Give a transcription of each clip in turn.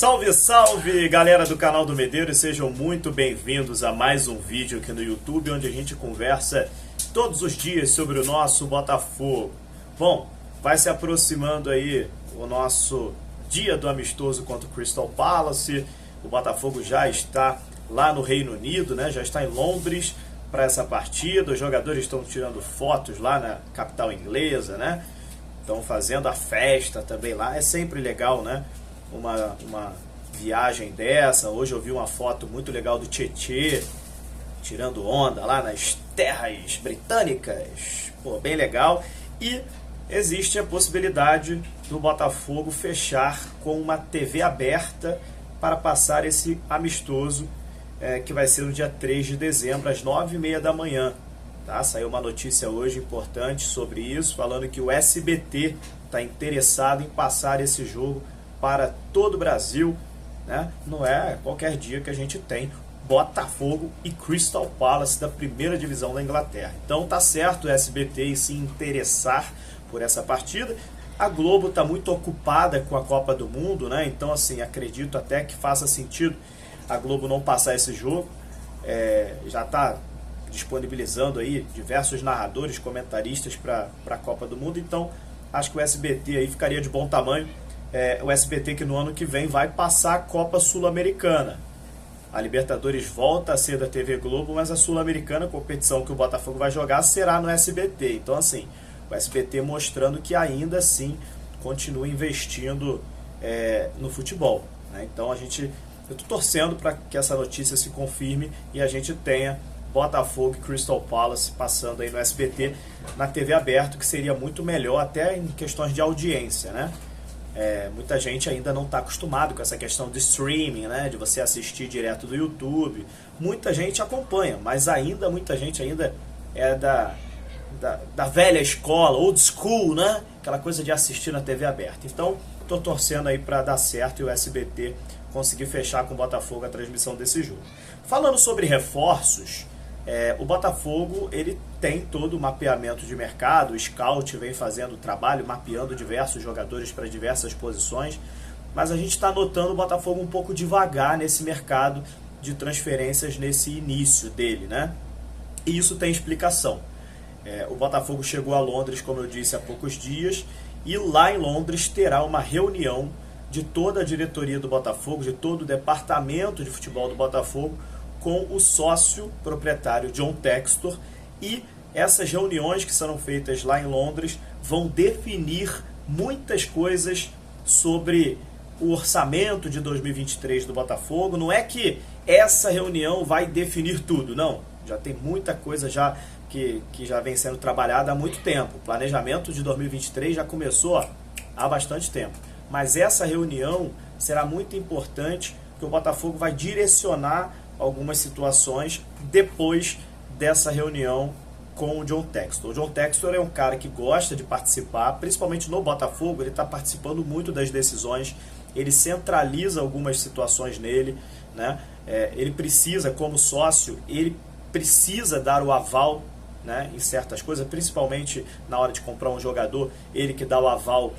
Salve, salve, galera do canal do Medeiros, sejam muito bem-vindos a mais um vídeo aqui no YouTube, onde a gente conversa todos os dias sobre o nosso Botafogo. Bom, vai se aproximando aí o nosso dia do amistoso contra o Crystal Palace. O Botafogo já está lá no Reino Unido, né? Já está em Londres para essa partida. Os jogadores estão tirando fotos lá na capital inglesa, né? Estão fazendo a festa também lá. É sempre legal, né? Uma viagem dessa. Hoje eu vi uma foto muito legal do Tietê tirando onda lá nas terras britânicas. Pô, bem legal. E existe a possibilidade do Botafogo fechar com uma TV aberta para passar esse amistoso que vai ser no dia 3 de dezembro, às 9h30 da manhã. Tá? Saiu uma notícia hoje importante sobre isso, falando que o SBT está interessado em passar esse jogo para todo o Brasil, né? Não é qualquer dia que a gente tem Botafogo e Crystal Palace da primeira divisão da Inglaterra. Então tá certo o SBT em se interessar por essa partida. A Globo está muito ocupada com a Copa do Mundo, né? Então assim, acredito até que faça sentido a Globo não passar esse jogo. Já está disponibilizando aí diversos narradores, comentaristas para a Copa do Mundo. Então acho que o SBT aí ficaria de bom tamanho. O SBT que no ano que vem vai passar a Copa Sul-Americana. A Libertadores volta a ser da TV Globo, mas a Sul-Americana, competição que o Botafogo vai jogar, será no SBT. Então assim, o SBT mostrando que ainda assim continua investindo no futebol, né? Então eu estou torcendo para que essa notícia se confirme e a gente tenha Botafogo e Crystal Palace passando aí no SBT, na TV aberta, que seria muito melhor até em questões de audiência, né? Muita gente ainda não está acostumado com essa questão de streaming, né? De você assistir direto do YouTube. Muita gente acompanha, mas muita gente ainda é da velha escola, old school, né? Aquela coisa de assistir na TV aberta. Então, estou torcendo aí para dar certo e o SBT conseguir fechar com o Botafogo a transmissão desse jogo. Falando sobre reforços, o Botafogo ele tem todo o mapeamento de mercado, o scout vem fazendo o trabalho, mapeando diversos jogadores para diversas posições, mas a gente está notando o Botafogo um pouco devagar nesse mercado de transferências nesse início dele, né? E isso tem explicação. O Botafogo chegou a Londres, como eu disse, há poucos dias, e lá em Londres terá uma reunião de toda a diretoria do Botafogo, de todo o departamento de futebol do Botafogo, com o sócio proprietário John Textor, e essas reuniões que serão feitas lá em Londres vão definir muitas coisas sobre o orçamento de 2023 do Botafogo. Não é que essa reunião vai definir tudo, não. Já tem muita coisa que já vem sendo trabalhada há muito tempo. O planejamento de 2023 já começou há bastante tempo. Mas essa reunião será muito importante, porque o Botafogo vai direcionar algumas situações depois dessa reunião com o John Textor. O John Textor é um cara que gosta de participar, principalmente no Botafogo, ele está participando muito das decisões, ele centraliza algumas situações nele, né? Ele precisa, como sócio, ele precisa dar o aval, né, em certas coisas, principalmente na hora de comprar um jogador, ele que dá o aval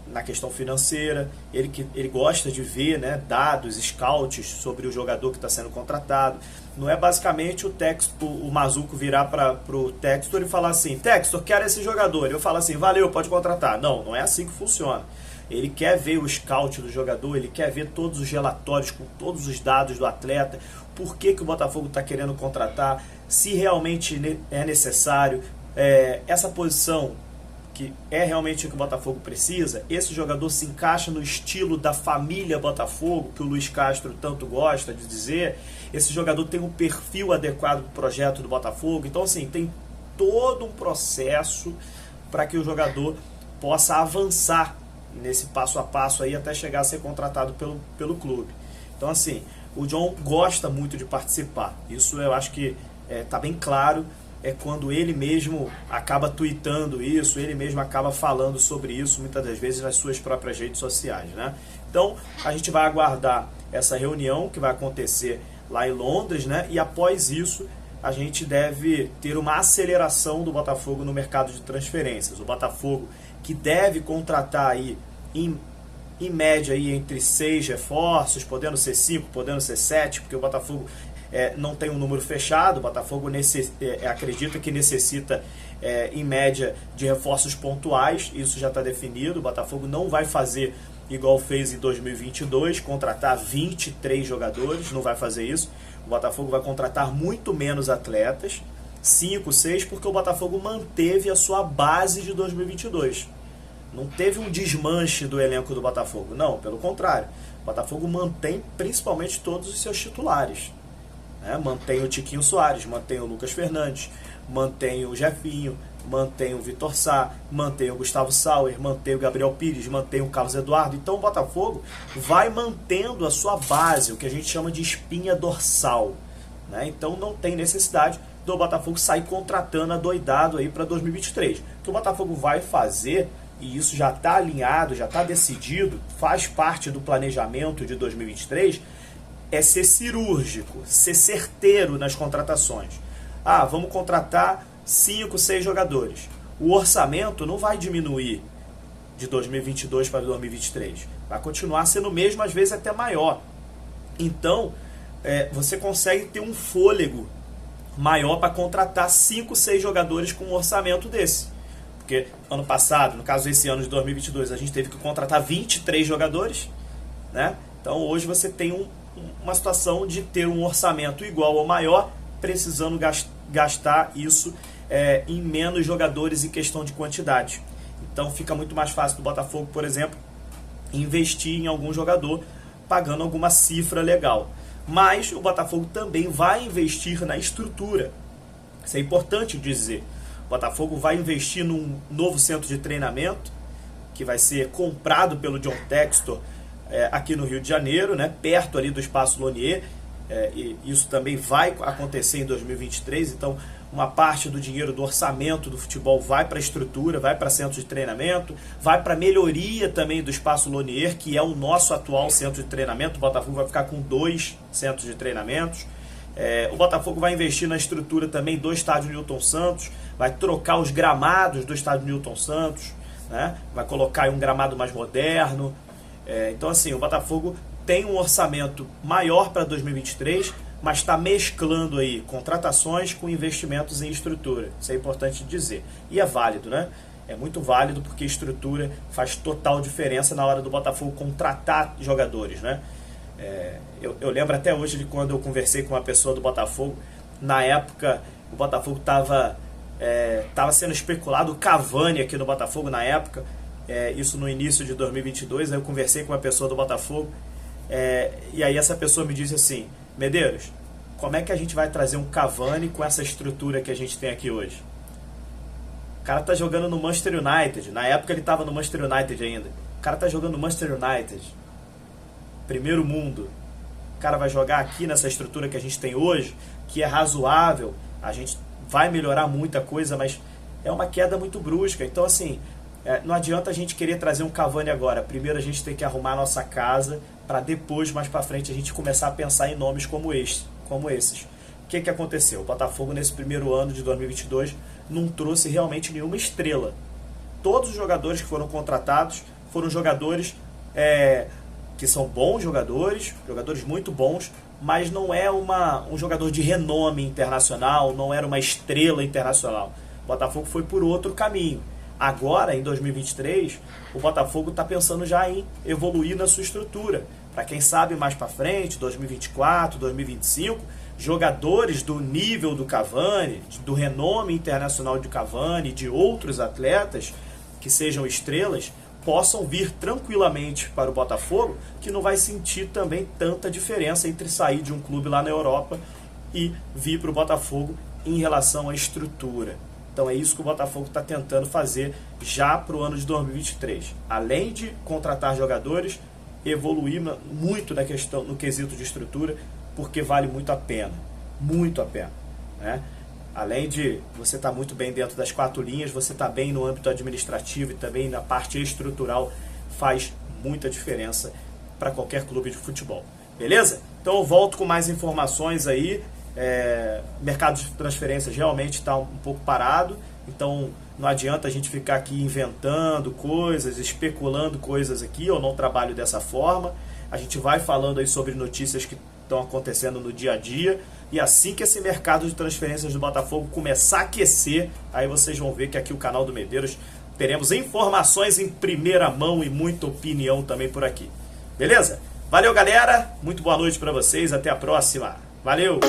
na questão financeira, ele gosta de ver, né, dados, scouts sobre o jogador que está sendo contratado. Não é basicamente o Mazuco virar para o Textor e falar assim: Textor, quero esse jogador. Eu falo assim: valeu, pode contratar. Não é assim que funciona. Ele quer ver o scout do jogador, ele quer ver todos os relatórios com todos os dados do atleta, por que o Botafogo está querendo contratar, se realmente é necessário, essa posição que é realmente o que o Botafogo precisa, esse jogador se encaixa no estilo da família Botafogo, que o Luiz Castro tanto gosta de dizer, esse jogador tem um perfil adequado para o projeto do Botafogo. Então assim, tem todo um processo para que o jogador possa avançar nesse passo a passo aí até chegar a ser contratado pelo clube. Então assim, o John gosta muito de participar, isso eu acho que está bem claro. Quando ele mesmo acaba tweetando isso, ele mesmo acaba falando sobre isso, muitas das vezes nas suas próprias redes sociais, né? Então, a gente vai aguardar essa reunião que vai acontecer lá em Londres, né? E após isso, a gente deve ter uma aceleração do Botafogo no mercado de transferências. O Botafogo que deve contratar aí em em média aí entre 6 reforços, podendo ser 5, podendo ser 7, porque o Botafogo não tem um número fechado. O Botafogo acredita que necessita, em média, de reforços pontuais. Isso já está definido. O Botafogo não vai fazer igual fez em 2022, contratar 23 jogadores, não vai fazer isso. O Botafogo vai contratar muito menos atletas, 5, 6, porque o Botafogo manteve a sua base de 2022. Não teve um desmanche do elenco do Botafogo, não, pelo contrário. O Botafogo mantém principalmente todos os seus titulares. Mantém o Tiquinho Soares, mantém o Lucas Fernandes, mantém o Jefinho, mantém o Vitor Sá, mantém o Gustavo Sauer, mantém o Gabriel Pires, mantém o Carlos Eduardo. Então o Botafogo vai mantendo a sua base, o que a gente chama de espinha dorsal. Então não tem necessidade do Botafogo sair contratando adoidado aí para 2023. O que o Botafogo vai fazer, e isso já está alinhado, já está decidido, faz parte do planejamento de 2023, é ser cirúrgico, ser certeiro nas contratações. Vamos contratar 5, 6 jogadores. O orçamento não vai diminuir de 2022 para 2023. Vai continuar sendo o mesmo, às vezes até maior. Então, você consegue ter um fôlego maior para contratar 5, 6 jogadores com um orçamento desse. Porque ano passado, no caso esse ano de 2022, a gente teve que contratar 23 jogadores. Então, hoje você tem uma situação de ter um orçamento igual ou maior, precisando gastar isso em menos jogadores em questão de quantidade. Então fica muito mais fácil do Botafogo, por exemplo, investir em algum jogador pagando alguma cifra legal. Mas o Botafogo também vai investir na estrutura. Isso é importante dizer. O Botafogo vai investir num novo centro de treinamento que vai ser comprado pelo John Textor aqui no Rio de Janeiro, perto ali do Espaço Lonier. E isso também vai acontecer em 2023. Então uma parte do dinheiro do orçamento do futebol vai para a estrutura, vai para centro de treinamento, vai para a melhoria também do Espaço Lonier, que é o nosso atual centro de treinamento. O Botafogo vai ficar com 2 centros de treinamentos. O Botafogo vai investir na estrutura também do estádio Newton Santos, vai trocar os gramados do estádio Newton Santos, vai colocar aí um gramado mais moderno. Então assim, o Botafogo tem um orçamento maior para 2023, mas está mesclando aí contratações com investimentos em estrutura. Isso é importante dizer. E é válido, É muito válido, porque estrutura faz total diferença na hora do Botafogo contratar jogadores, Eu lembro até hoje de quando eu conversei com uma pessoa do Botafogo. Na época, o Botafogo estava sendo especulado o Cavani aqui no Botafogo na época. Isso no início de 2022, aí eu conversei com uma pessoa do Botafogo. E aí essa pessoa me disse assim: Medeiros, como é que a gente vai trazer um Cavani com essa estrutura que a gente tem aqui hoje? O cara tá jogando no Manchester United. Na época ele estava no Manchester United ainda. O cara tá jogando no Manchester United, primeiro mundo. O cara vai jogar aqui nessa estrutura que a gente tem hoje, que é razoável. A gente vai melhorar muita coisa, mas é uma queda muito brusca. Então assim, não adianta a gente querer trazer um Cavani agora. Primeiro a gente tem que arrumar a nossa casa, para depois, mais para frente, a gente começar a pensar em nomes como esses. O que aconteceu? O Botafogo, nesse primeiro ano de 2022, não trouxe realmente nenhuma estrela. Todos os jogadores que foram contratados foram jogadores que são bons jogadores muito bons, mas não é um jogador de renome internacional, não era uma estrela internacional. O Botafogo foi por outro caminho. Agora, em 2023, o Botafogo está pensando já em evoluir na sua estrutura. Para quem sabe, mais para frente, 2024, 2025, jogadores do nível do Cavani, do renome internacional de Cavani, de outros atletas que sejam estrelas, possam vir tranquilamente para o Botafogo, que não vai sentir também tanta diferença entre sair de um clube lá na Europa e vir para o Botafogo em relação à estrutura. Então é isso que o Botafogo está tentando fazer já para o ano de 2023. Além de contratar jogadores, evoluir muito na questão, no quesito de estrutura, porque vale muito a pena. Muito a pena. Além de você estar muito bem dentro das 4 linhas, você está bem no âmbito administrativo e também na parte estrutural, faz muita diferença para qualquer clube de futebol. Beleza? Então eu volto com mais informações aí. O mercado de transferências realmente está um pouco parado, então Não adianta a gente ficar aqui inventando coisas, especulando coisas aqui, eu não trabalho dessa forma. A gente vai falando aí sobre notícias que estão acontecendo no dia a dia, e assim que esse mercado de transferências do Botafogo começar a aquecer, aí vocês vão ver que aqui o canal do Medeiros teremos informações em primeira mão e muita opinião também por aqui. Beleza? Valeu, galera. Muito boa noite para vocês. Até a próxima. Valeu!